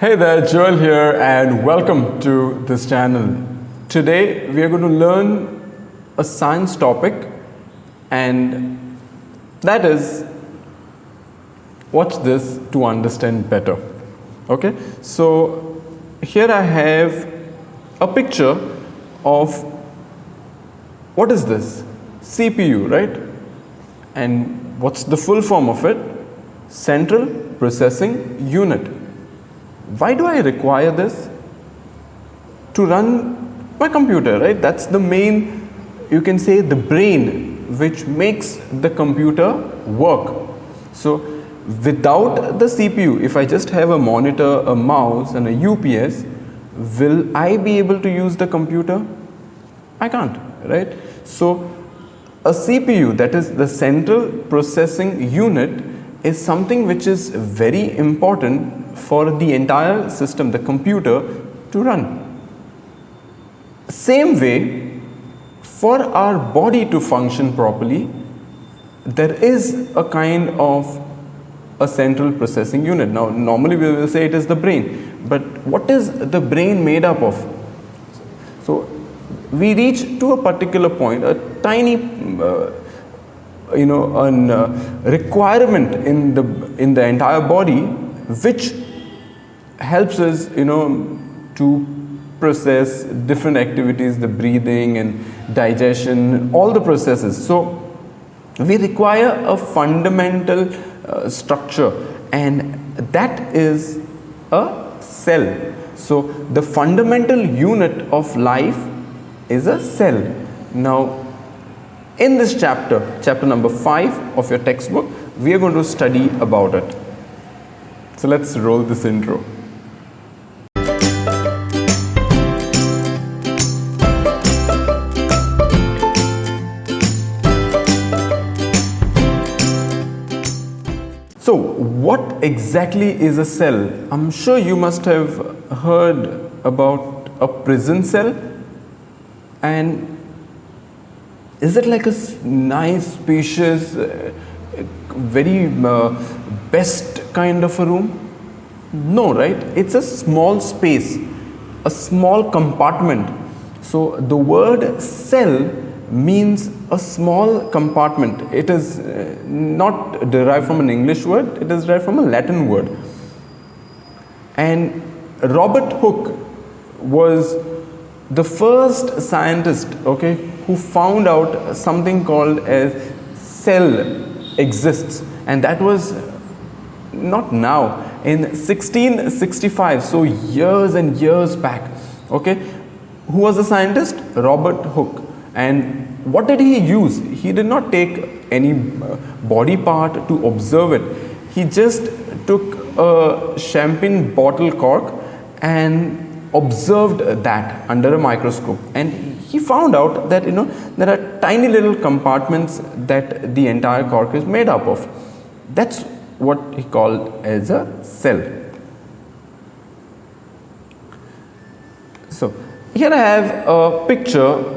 Hey there, Joel here, and welcome to this channel. Today we are going to learn a science topic, and that is, watch this to understand better. Okay, so here I have a picture of what is this? CPU, right? And what's the full form of it? Central Processing Unit. Why do I require this? To run my computer, right? That's the main, you can say, the brain which makes the computer work. So without the CPU, if I just have a monitor, a mouse and a UPS, will I be able to use the computer? I can't, right? So a CPU, that is the Central Processing Unit, is something which is very important for the entire system, the computer, to run. Same way, for our body to function properly, there is a kind of a central processing unit. Now, normally we will say it is the brain, but what is the brain made up of? So, we reach to a particular point, a tiny requirement in the entire body, which helps us to process different activities, the breathing and digestion, all the processes. So we require a fundamental structure, and that is a cell. So the fundamental unit of life is a cell. Now in this chapter number 5 of your textbook, we are going to study about it. So let's roll this intro. So what exactly is a cell? I'm sure you must have heard about a prison cell. And is it like a nice, spacious, very best kind of a room? No, right? It's a small space, a small compartment. So the word cell means a small compartment. It is not derived from an English word, it is derived from a Latin word. And Robert Hooke was the first scientist, okay, who found out something called as cell exists, and that was not now, in 1665, so years and years back. Okay, who was the scientist? Robert Hooke. And what did he use? He did not take any body part to observe it. He just took a champagne bottle cork and observed that under a microscope, and he found out that there are tiny little compartments that the entire cork is made up of. That's what he called as a cell. So here I have a picture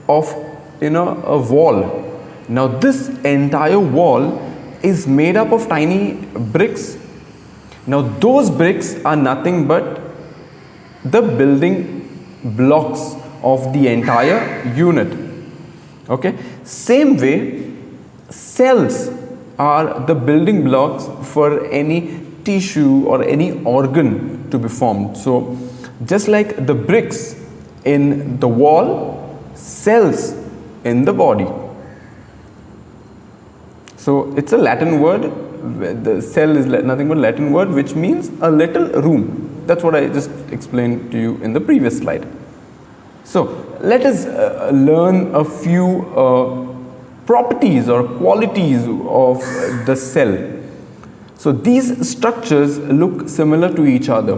of a wall. Now this entire wall is made up of tiny bricks. Now those bricks are nothing but the building blocks of the entire unit. Okay, same way, cells are the building blocks for any tissue or any organ to be formed. So just like the bricks in the wall, cells in the body. So it's a Latin word. The cell is nothing but Latin word which means a little room. That's what I just explained to you in the previous slide. So let us learn a few properties or qualities of the cell. So these structures look similar to each other.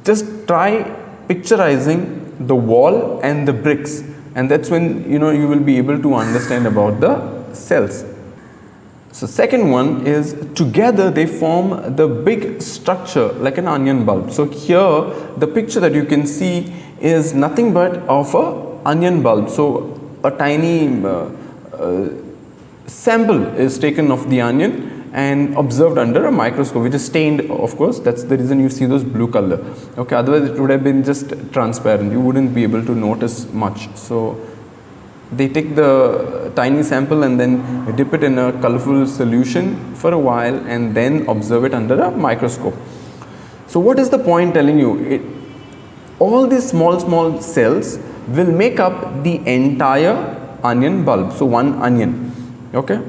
Just try picturizing the wall and the bricks, and that's when you will be able to understand about the cells. So second one is, together they form the big structure like an onion bulb. So here the picture that you can see is nothing but of a onion bulb. So a tiny sample is taken of the onion, and observed under a microscope, which is stained, of course. That's the reason you see those blue color. Okay, otherwise it would have been just transparent. You wouldn't be able to notice much. So they take the tiny sample and then dip it in a colorful solution for a while and then observe it under a microscope. So what is the point telling you? All these small cells will make up the entire onion bulb. So one onion. Okay.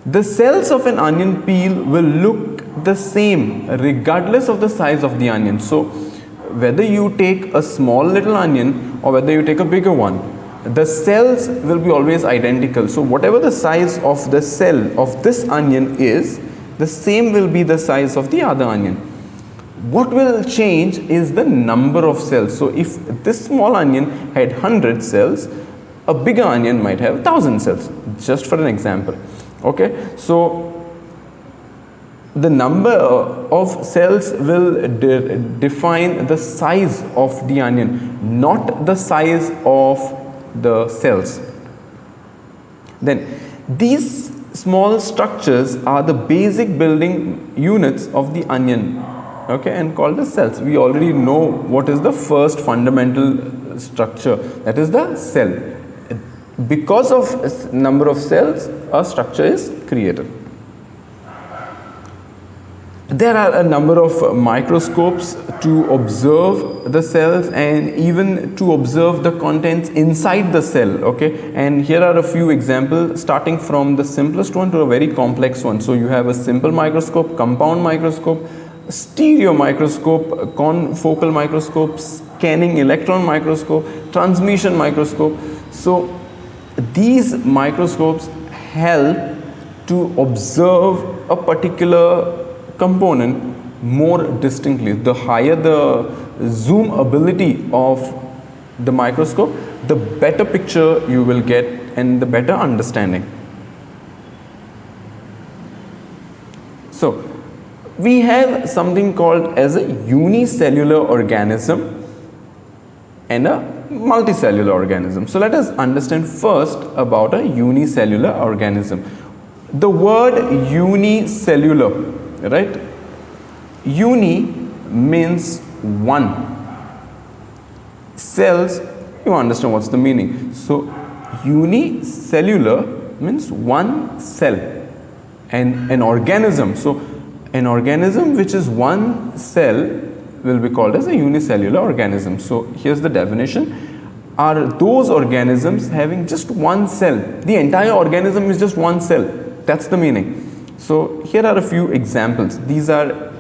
The cells of an onion peel will look the same regardless of the size of the onion. So whether you take a small little onion or whether you take a bigger one, the cells will be always identical. So whatever the size of the cell of this onion is, the same will be the size of the other onion. What will change is the number of cells. So if this small onion had 100 cells, a bigger onion might have 1000 cells, just for an example. Okay, so the number of cells will define the size of the onion, not the size of the cells. Then these small structures are the basic building units of the onion, okay, and called the cells. We already know what is the first fundamental structure, that is the cell. Because of number of cells, a structure is created. There are a number of microscopes to observe the cells and even to observe the contents inside the cell. Okay, and here are a few examples, starting from the simplest one to a very complex one. So you have a simple microscope, compound microscope, stereo microscope, confocal microscope, scanning electron microscope, transmission microscope. So these microscopes help to observe a particular component more distinctly. The higher the zoom ability of the microscope, the better picture you will get and the better understanding. So we have something called as a unicellular organism and a multicellular organism. So let us understand first about a unicellular organism. The word unicellular, right? Uni means one. Cells, you understand what's the meaning. So unicellular means one cell, and an organism. So an organism which is one cell will be called as a unicellular organism. So here's the definition. Are those organisms having just one cell? The entire organism is just one cell. That's the meaning. So here are a few examples. These are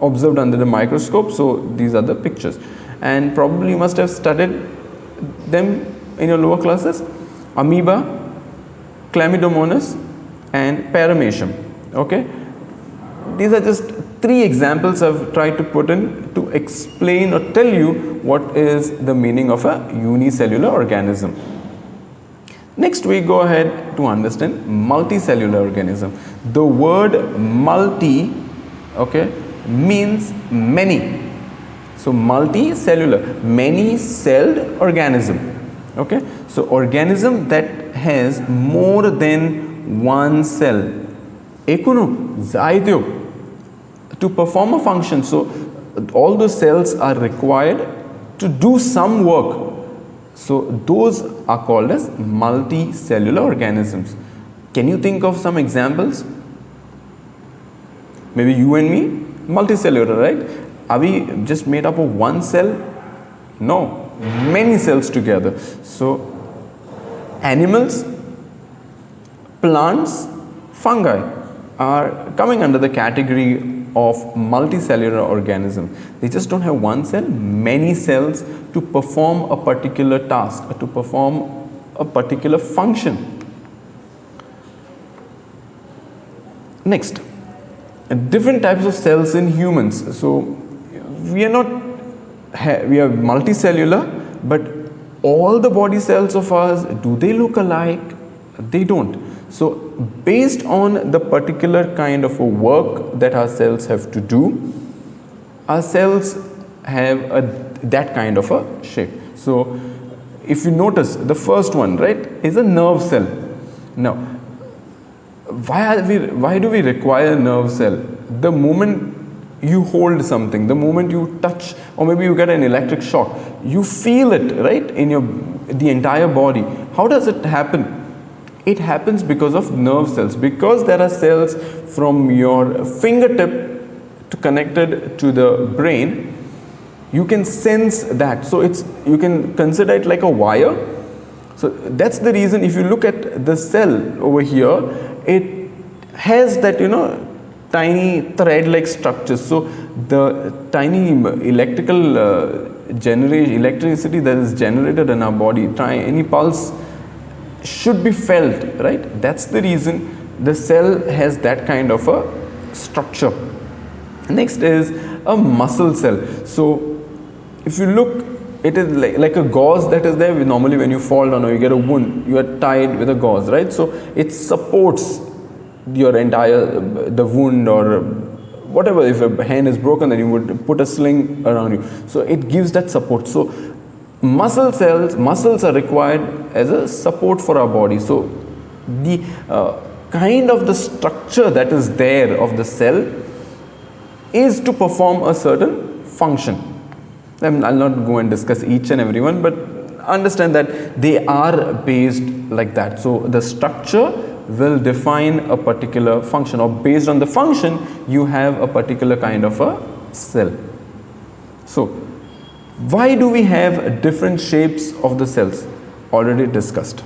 observed under the microscope. So these are the pictures, and probably you must have studied them in your lower classes. Amoeba, Chlamydomonas and Paramecium. Okay, these are just three examples I've tried to put in to explain or tell you what is the meaning of a unicellular organism. Next we go ahead to understand multicellular organism. The word multi, okay, means many. So multicellular, many celled organism. Okay, so organism that has more than one cell. Ekunu, zaidyo, to perform a function. So all the cells are required to do some work. So those are called as multicellular organisms. Can you think of some examples? Maybe you and me, multicellular, right? Are we just made up of one cell? No, many cells together. So animals, plants, fungi are coming under the category of multicellular organism. They just don't have one cell, many cells to perform a particular task, to perform a particular function. Next, different types of cells in humans. So we are multicellular, but all the body cells of ours, do they look alike? They don't. So based on the particular kind of a work that our cells have to do, our cells have that kind of a shape. So if you notice, the first one, right, is a nerve cell. Now why do we require nerve cell? The moment you hold something, the moment you touch, or maybe you get an electric shock, you feel it, right, in the entire body. How does it happen? It happens because of nerve cells, because there are cells from your fingertip connected to the brain. You can sense that, so you can consider it like a wire. So that's the reason, if you look at the cell over here, it has that, tiny thread-like structures. So the tiny electrical electricity that is generated in our body, any pulse should be felt, right? That's the reason the cell has that kind of a structure. Next is a muscle cell. So if you look, it is like a gauze that is there. Normally when you fall down or you get a wound, you are tied with a gauze, right? So it supports your entire, the wound or whatever. If a hand is broken, then you would put a sling around you. So it gives that support. So muscles are required as a support for our body. So the kind of the structure that is there of the cell is to perform a certain function. I'll not go and discuss each and every one, but understand that they are based like that. So the structure will define a particular function, or based on the function you have a particular kind of a cell. So why do we have different shapes of the cells? Already discussed.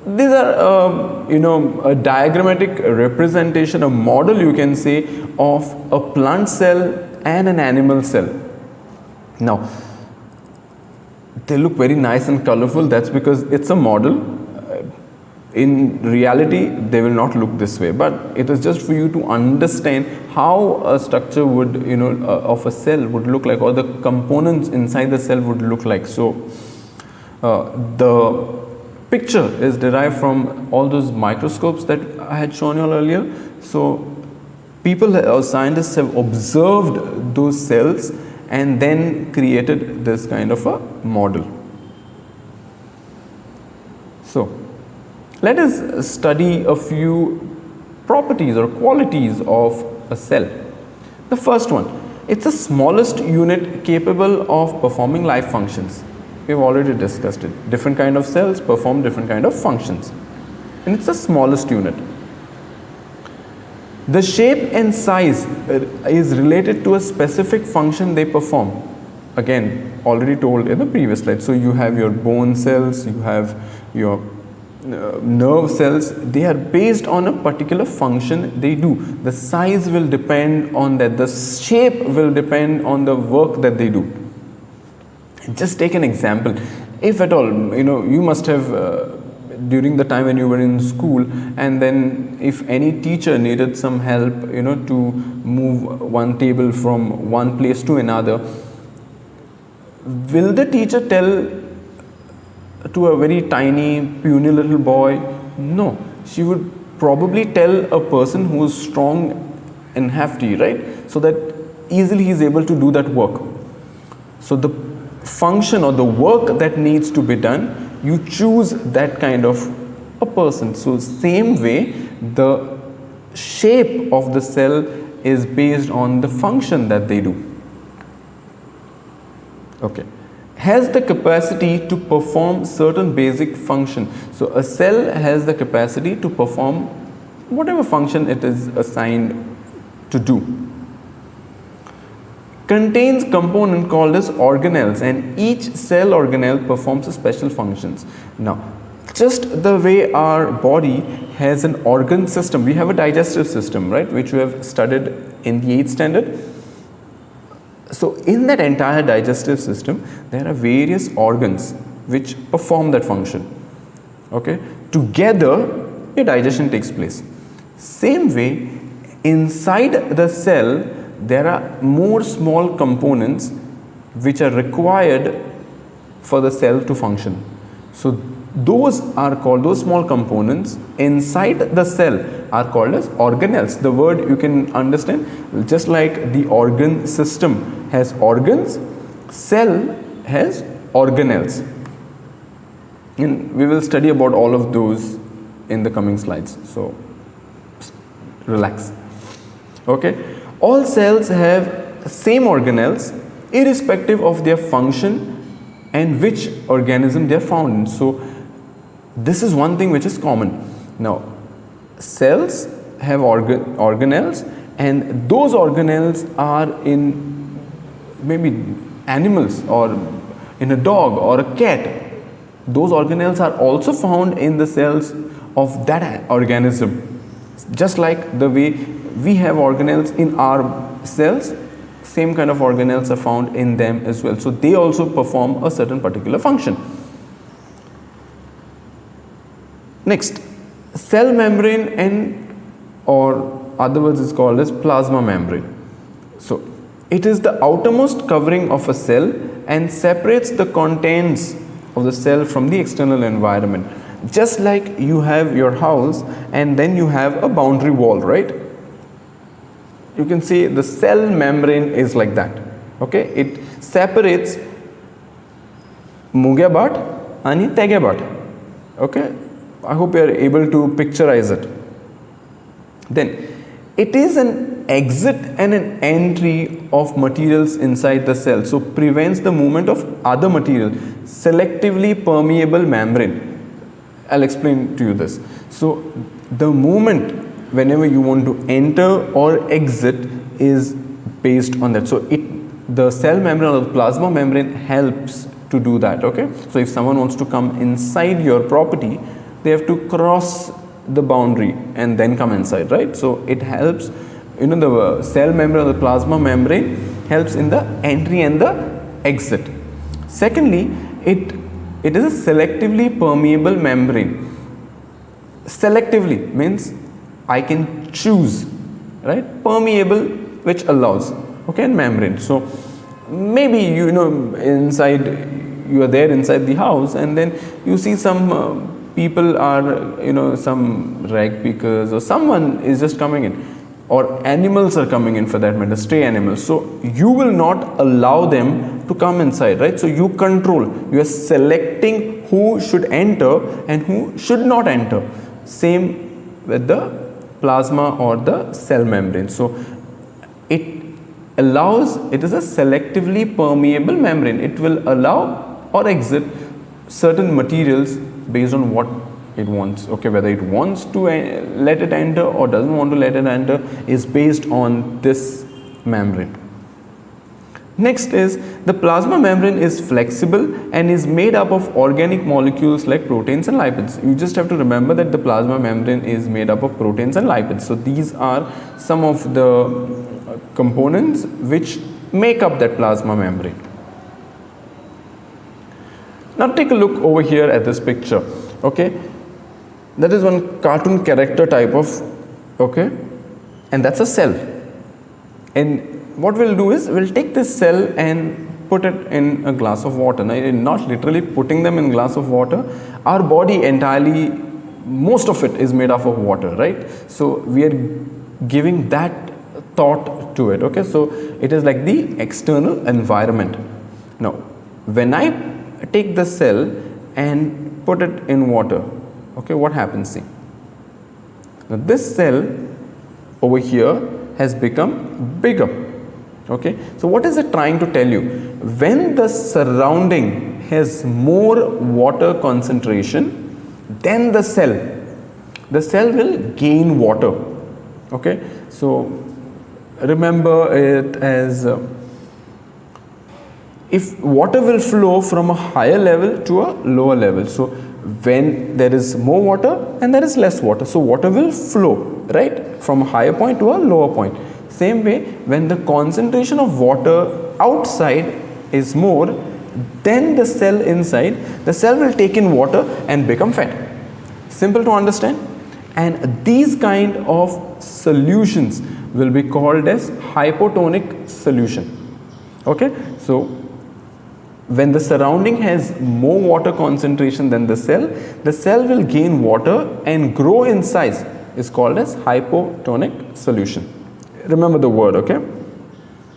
These are a diagrammatic representation, a model you can say, of a plant cell and an animal cell. Now they look very nice and colorful. That's because it's a model. In reality they will not look this way, but it is just for you to understand how a structure would of a cell would look like, or the components inside the cell would look like. So the picture is derived from all those microscopes that I had shown you earlier. So people or scientists have observed those cells and then created this kind of a model. So let us study a few properties or qualities of a cell. The first one, it's the smallest unit capable of performing life functions. We have already discussed it. Different kind of cells perform different kind of functions, and it's the smallest unit. The shape and size is related to a specific function they perform. Again, already told in the previous slide. So you have your bone cells, you have your nerve cells. They are based on a particular function they do. The size will depend on that. The shape will depend on the work that they do. Just take an example. If at all, you must have during the time when you were in school, and then if any teacher needed some help, to move one table from one place to another, will the teacher tell to a very tiny, puny little boy? No. She would probably tell a person who is strong and hefty, right? So that easily he is able to do that work. So the function or the work that needs to be done, you choose that kind of a person. So same way, the shape of the cell is based on the function that they do. Okay. Has the capacity to perform certain basic function. So a cell has the capacity to perform whatever function it is assigned to do. Contains component called as organelles, and each cell organelle performs a special functions. Now, just the way our body has an organ system, we have a digestive system, right, which we have studied in the 8th standard. So in that entire digestive system, there are various organs which perform that function. Okay, together your digestion takes place. Same way, inside the cell there are more small components which are required for the cell to function. So those small components inside the cell are called as organelles. The word you can understand, just like the organ system has organs, cell has organelles. And we will study about all of those in the coming slides, so relax. Okay, all cells have same organelles irrespective of their function and which organism they are found in. So this is one thing which is common. Now cells have organelles, and those organelles are in maybe animals or in a dog or a cat. Those organelles are also found in the cells of that organism. Just like the way we have organelles in our cells, same kind of organelles are found in them as well. So they also perform a certain particular function. Next, cell membrane, and or other words is called as plasma membrane. So it is the outermost covering of a cell and separates the contents of the cell from the external environment. Just like you have your house and then you have a boundary wall, right? You can see the cell membrane is like that. Okay, it separates muge bat and tege bat. Okay, I hope you are able to picturize it. Then it is an exit and an entry of materials inside the cell, so prevents the movement of other material. Selectively permeable membrane. I'll explain to you this. So the movement whenever you want to enter or exit is based on that. So the cell membrane or the plasma membrane helps to do that. Okay, so if someone wants to come inside your property, they have to cross the boundary and then come inside, right? So it helps, you know, the cell membrane or the plasma membrane helps in the entry and the exit. Secondly, it is a selectively permeable membrane. Selectively means I can choose, right? Permeable, which allows, okay, and membrane. So maybe you know inside, you are there inside the house and then you see some people are, you know, some rag pickers or someone is just coming in, or animals are coming in for that matter, stray animals. So you will not allow them to come inside, right? So you control, you are selecting who should enter and who should not enter. Same with the plasma or the cell membrane. So it allows, it is a selectively permeable membrane. It will allow or exit certain materials based on what it wants. Okay, whether it wants to let it enter or doesn't want to let it enter is based on this membrane. Next is the plasma membrane is flexible and is made up of organic molecules like proteins and lipids. You just have to remember that the plasma membrane is made up of proteins and lipids. So these are some of the components which make up that plasma membrane. Now take a look over here at this picture. Okay, that is one cartoon character type of, okay, and that's a cell. And what we'll do is we'll take this cell and put it in a glass of water. Now, not literally putting them in glass of water. Our body entirely, most of it is made up of water, right? So we are giving that thought to it. Okay, so it is like the external environment. Now when I take the cell and put it in water, okay, what happens? See, now this cell over here has become bigger. Okay, so what is it trying to tell you? When the surrounding has more water concentration than the cell will gain water. Okay, so remember it as if water will flow from a higher level to a lower level. So when there is more water and there is less water, so water will flow, right, from a higher point to a lower point. Same way, when the concentration of water outside is more than the cell inside, the cell will take in water and become fat. Simple to understand. And these kind of solutions will be called as hypotonic solution. Okay, so when the surrounding has more water concentration than the cell will gain water and grow in size. Is called as hypotonic solution. Remember the word, okay?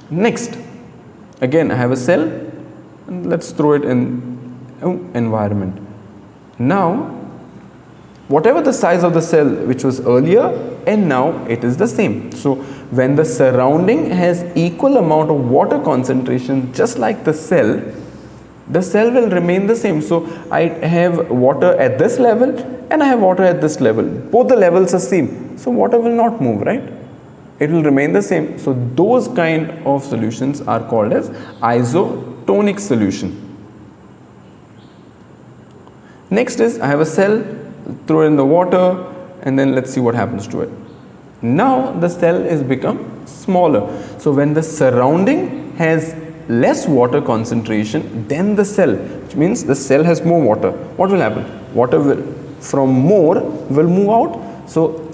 Next, again I have a cell and let's throw it in environment. Now whatever the size of the cell which was earlier, and now it is the same. So when the surrounding has equal amount of water concentration just like the cell will remain the same. So I have water at this level and I have water at this level. Both the levels are same. So water will not move, right? It will remain the same. So those kind of solutions are called as isotonic solution. Next is I have a cell, throw it in the water, and then let's see what happens to it. Now the cell is become smaller. So when the surrounding has less water concentration than the cell, which means the cell has more water, what will happen? Water will from more will move out. So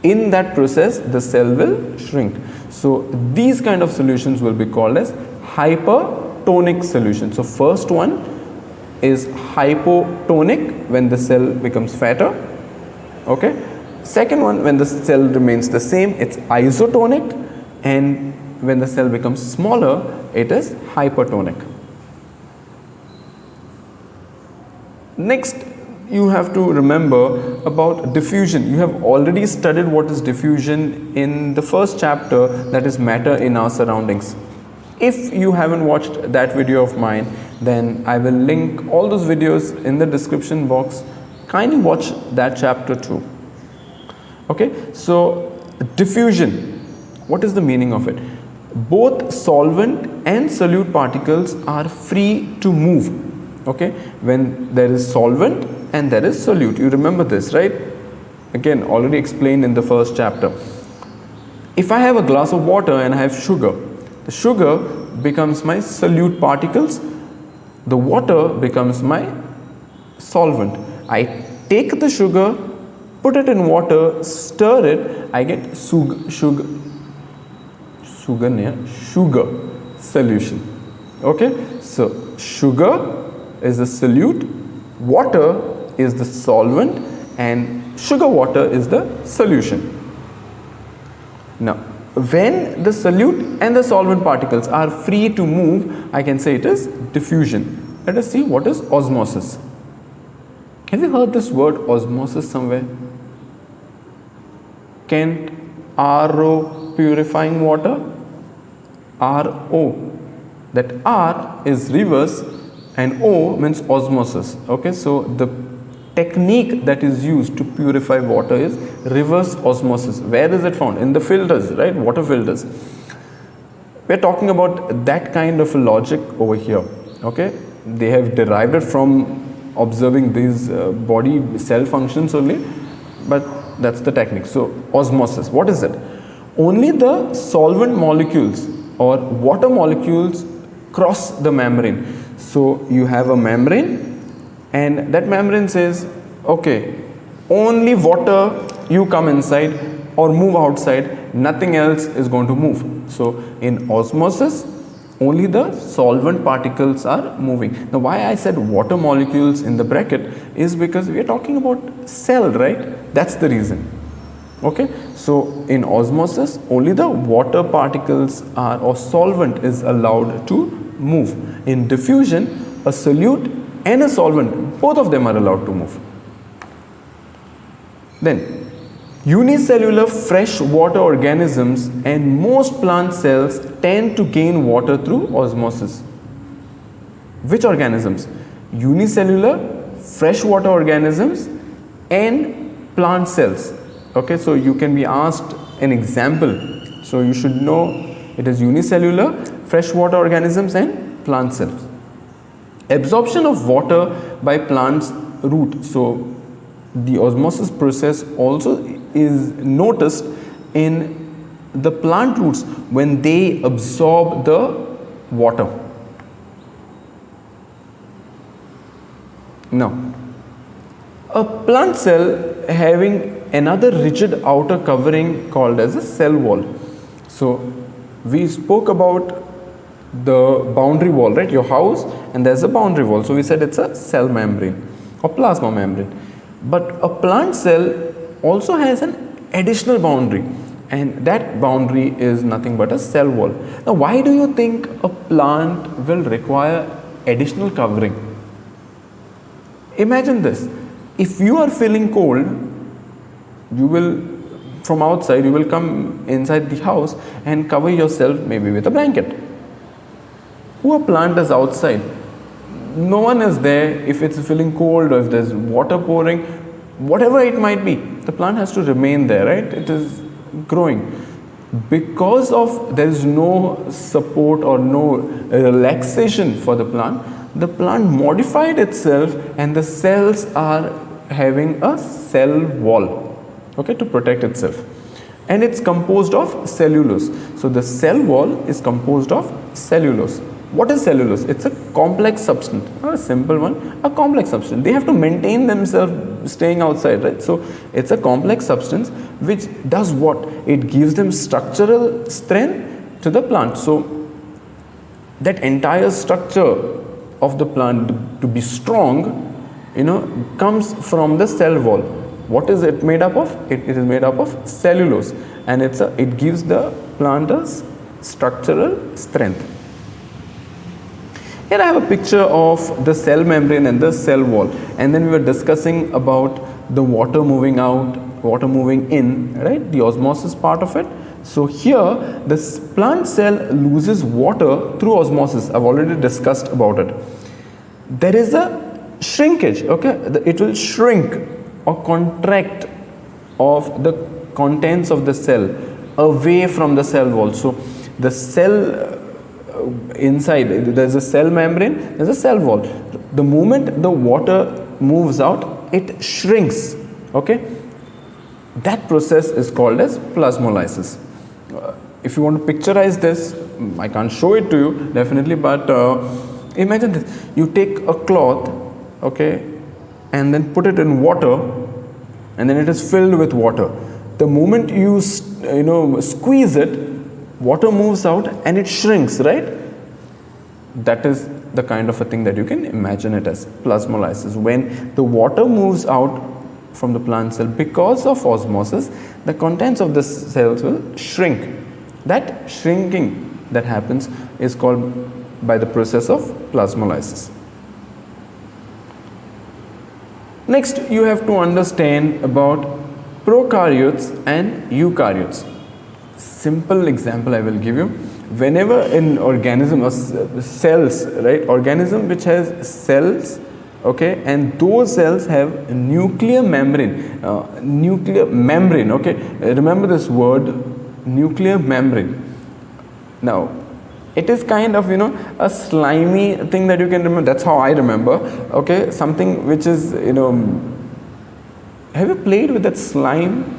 in that process the cell will shrink. So these kind of solutions will be called as hypertonic solution. So first one is hypotonic, when the cell becomes fatter. Okay. Second one, when the cell remains the same, it's isotonic, and when the cell becomes smaller, it is hypertonic. Next, you have to remember about diffusion. You have already studied what is diffusion in the first chapter, that is matter in our surroundings. If you haven't watched that video of mine, then I will link all those videos in the description box. Kindly watch that chapter too. Okay, so diffusion, what is the meaning of it? Both solvent and solute particles are free to move. Okay, when there is solvent and there is solute, you remember this, right? Again, already explained in the first chapter. If I have a glass of water and I have sugar, the sugar becomes my solute particles, the water becomes my solvent. I take the sugar, put it in water, stir it, I get sugar solution. Okay, so sugar is the solute, water is the solvent, and sugar water is the solution. Now, when the solute and the solvent particles are free to move, I can say it is diffusion. Let us see what is osmosis. Have you heard this word osmosis somewhere? Kent, RO, purifying water, RO. That R is reverse and O means osmosis. Okay, so the technique that is used to purify water is reverse osmosis. Where is it found? In the filters, right? Water filters. We are talking about that kind of a logic over here. Okay, they have derived it from observing these body cell functions only, but that's the technique. So osmosis, what is it? Only the solvent molecules or water molecules cross the membrane. So you have a membrane, and that membrane says, okay, only water you come inside or move outside, nothing else is going to move. So in osmosis, only the solvent particles are moving. Now why I said water molecules in the bracket is because we are talking about cell, right? That's the reason. Okay, so in osmosis, only the water particles are, or solvent is allowed to move. In diffusion, a solute and a solvent, both of them are allowed to move. Then, unicellular freshwater organisms and most plant cells tend to gain water through osmosis. Which organisms? Unicellular freshwater organisms and plant cells. Okay, so you can be asked an example. So you should know it is unicellular freshwater organisms and plant cells. Absorption of water by plants' root. So the osmosis process also is noticed in the plant roots when they absorb the water. Now, a plant cell having another rigid outer covering called as a cell wall. So we spoke about the boundary wall, right? Your house, and there's a boundary wall. So we said it's a cell membrane or plasma membrane. But a plant cell also has an additional boundary, and that boundary is nothing but a cell wall. Now why do you think a plant will require additional covering? Imagine this. If you are feeling cold, you will, from outside, you will come inside the house and cover yourself maybe with a blanket. Who a plant is outside, no one is there. If it's feeling cold or if there's water pouring, whatever it might be, the plant has to remain there, right? It is growing. Because of there is no support or no relaxation for the plant modified itself, and the cells are having a cell wall, okay, to protect itself. And it's composed of cellulose. So the cell wall is composed of cellulose. What is cellulose? It's a complex substance, not a simple one, a complex substance. They have to maintain themselves staying outside, right? So it's a complex substance which does what? It gives them structural strength to the plant. So that entire structure of the plant to be strong, comes from the cell wall. What is it made up of? It is made up of cellulose, and it gives the plant a structural strength. Here I have a picture of the cell membrane and the cell wall, and then we were discussing about the water moving out, water moving in, right? The osmosis part of it. So here this plant cell loses water through osmosis. I've already discussed about it. There is a shrinkage, okay? It will shrink or contract of the contents of the cell away from the cell wall. So the cell inside, there's a cell membrane, there's a cell wall. The moment the water moves out, it shrinks, okay? That process is called as plasmolysis. If you want to picturize this, I can't show it to you definitely, but imagine this. You take a cloth, okay, and then put it in water, and then it is filled with water. The moment you squeeze it, water moves out and it shrinks, right? That is the kind of a thing that you can imagine it as, plasmolysis. When the water moves out from the plant cell because of osmosis, the contents of the cells will shrink. That shrinking that happens is called by the process of plasmolysis. Next, you have to understand about prokaryotes and eukaryotes. Simple example I will give you. Whenever an organism or cells, right, organism which has cells, okay, and those cells have a nuclear membrane, okay, remember this word, nuclear membrane. Now it is kind of a slimy thing that you can remember. That's how I remember, okay, something which is have you played with that slime?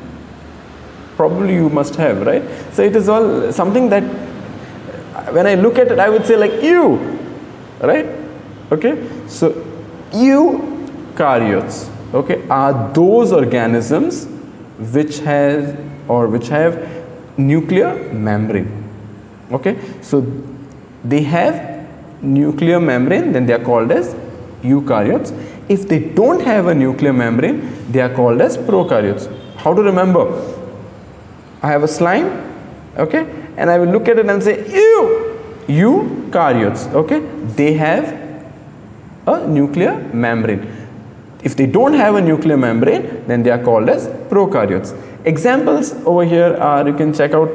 Probably you must have, right? So it is all something that when I look at it, I would say like ew, right? Okay, so eukaryotes, okay, are those organisms which have nuclear membrane. Okay, so they have nuclear membrane, then they are called as eukaryotes. If they don't have a nuclear membrane, they are called as prokaryotes. How to remember? I have a slime, okay, and I will look at it and say ew, eukaryotes, okay, they have a nuclear membrane. If they don't have a nuclear membrane, then they are called as prokaryotes. Examples over here are, you can check out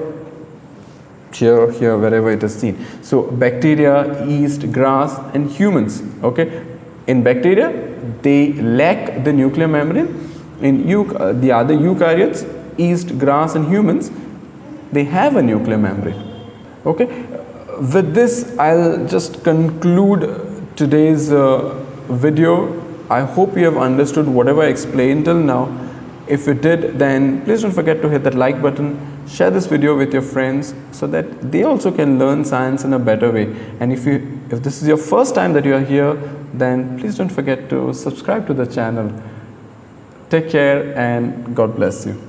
here, wherever it is seen. So bacteria, yeast, grass, and humans, okay. In bacteria, they lack the nuclear membrane. In the other eukaryotes, yeast, grass, and humans, they have a nuclear membrane. Okay, with this I'll just conclude today's video. I hope you have understood whatever I explained till now. If you did, then please don't forget to hit that like button, share this video with your friends so that they also can learn science in a better way. And if this is your first time that you are here, then please don't forget to subscribe to the channel. Take care and God bless you.